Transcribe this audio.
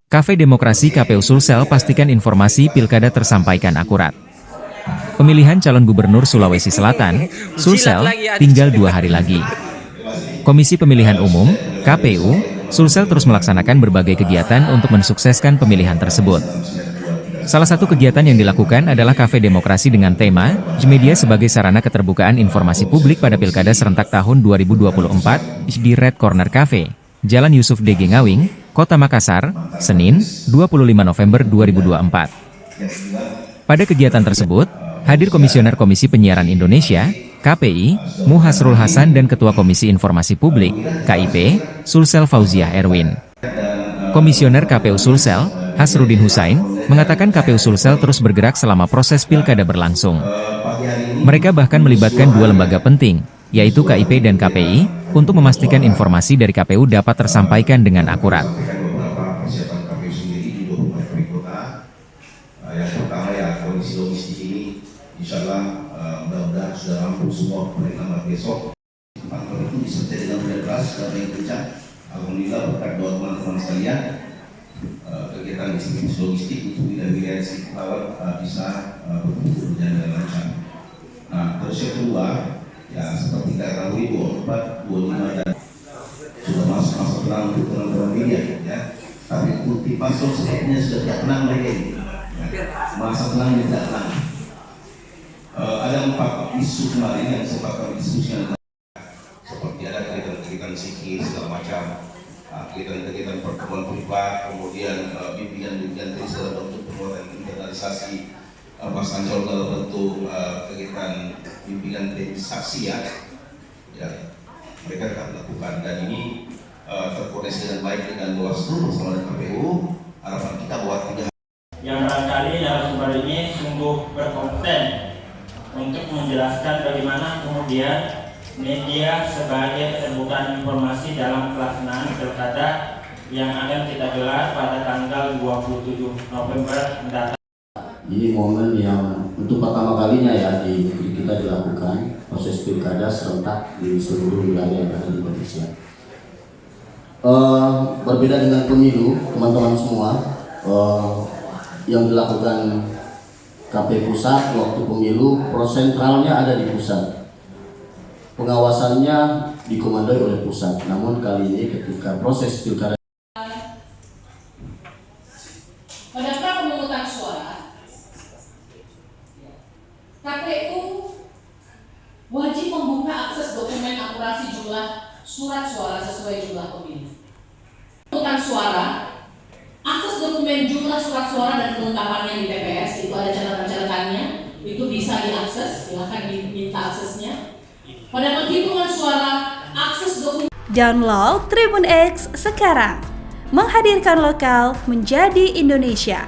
Cafe Demokrasi KPU Sulsel pastikan informasi pilkada tersampaikan akurat. Pemilihan calon gubernur Sulawesi Selatan, Sulsel, tinggal 2 hari lagi. Komisi Pemilihan Umum, KPU, Sulsel terus melaksanakan berbagai kegiatan untuk mensukseskan pemilihan tersebut. Salah satu kegiatan yang dilakukan adalah Cafe Demokrasi dengan tema, Media sebagai sarana keterbukaan informasi publik pada Pilkada serentak tahun 2024, di Red Corner Cafe, Jalan Yusuf DG Ngawing, Kota Makassar, Senin, 25 November 2024. Pada kegiatan tersebut, hadir Komisioner Komisi Penyiaran Indonesia, KPI, Muhasrul Hasan dan Ketua Komisi Informasi Publik, KIP, Sulsel Fauziah Erwin. Komisioner KPU Sulsel, Hasrudin Husain, mengatakan KPU Sulsel terus bergerak selama proses pilkada berlangsung. Mereka bahkan melibatkan 2 lembaga penting, yaitu KIP dan KPI, untuk memastikan informasi dari KPU dapat tersampaikan dengan akurat. Yang pertama ya kondisi logistik ini, insya Allah mudah-mudahan sudah rampung semua perintah besok. Tempat itu disertai dengan hujan deras dan yang kencang. Alhamdulillah berkat doa teman-teman sekalian, kegiatan distribusi logistik untuk wilayah-wilayah sekitar bisa berjalan dengan lancar. Nah, terus yang kedua, ya seperti kita ketahui 24, 25 dan sudah masuk masa tenang untuk teman-teman media, ya. Tapi untuk pasok sebenarnya sudah tidak tenang lagi. Masa tenang tidak tenang. Ada 4 isu kemarin yang sempat kami diskusikan, seperti ada kegiatan-kegiatan psikis segala macam, kegiatan-kegiatan pertemuan privat, kemudian bimbingan-bimbingan dari segala bentuk perbuatan kriminalisasi, pasangan calon dalam bentuk kegiatan bimbingan dari saksi ya, mereka akan lakukan, dan ini terkoordinasi dengan baik dengan Bawaslu bersama dengan KPU. Harapan kita buat 3 yang barangkali narasumber ini sungguh berkompeten untuk menjelaskan bagaimana kemudian media sebagai keterbukaan informasi dalam pelaksanaan pilkada yang akan kita gelar pada tanggal 27 November mendatang. Ini momen yang untuk pertama kalinya ya kita dilakukan proses pilkada serentak di seluruh wilayah yang ada di Indonesia. Berbeda dengan pemilu, teman-teman semua, yang dilakukan KPU pusat waktu pemilu, prosentralnya ada di pusat, pengawasannya dikomandoi oleh pusat. Namun kali ini ketika proses pilkada pada pemungutan suara, KPU wajib membuka akses dokumen akurasi jumlah surat suara sesuai jumlah pemilih. Pemungutan suara, akses dokumen jumlah surat suara dan pengungkapannya di TPS itu ada catatan-catatannya, itu bisa diakses, silahkan diminta aksesnya. Pada penghitungan suara, akses dokumen. Download Tribun X sekarang, menghadirkan lokal menjadi Indonesia.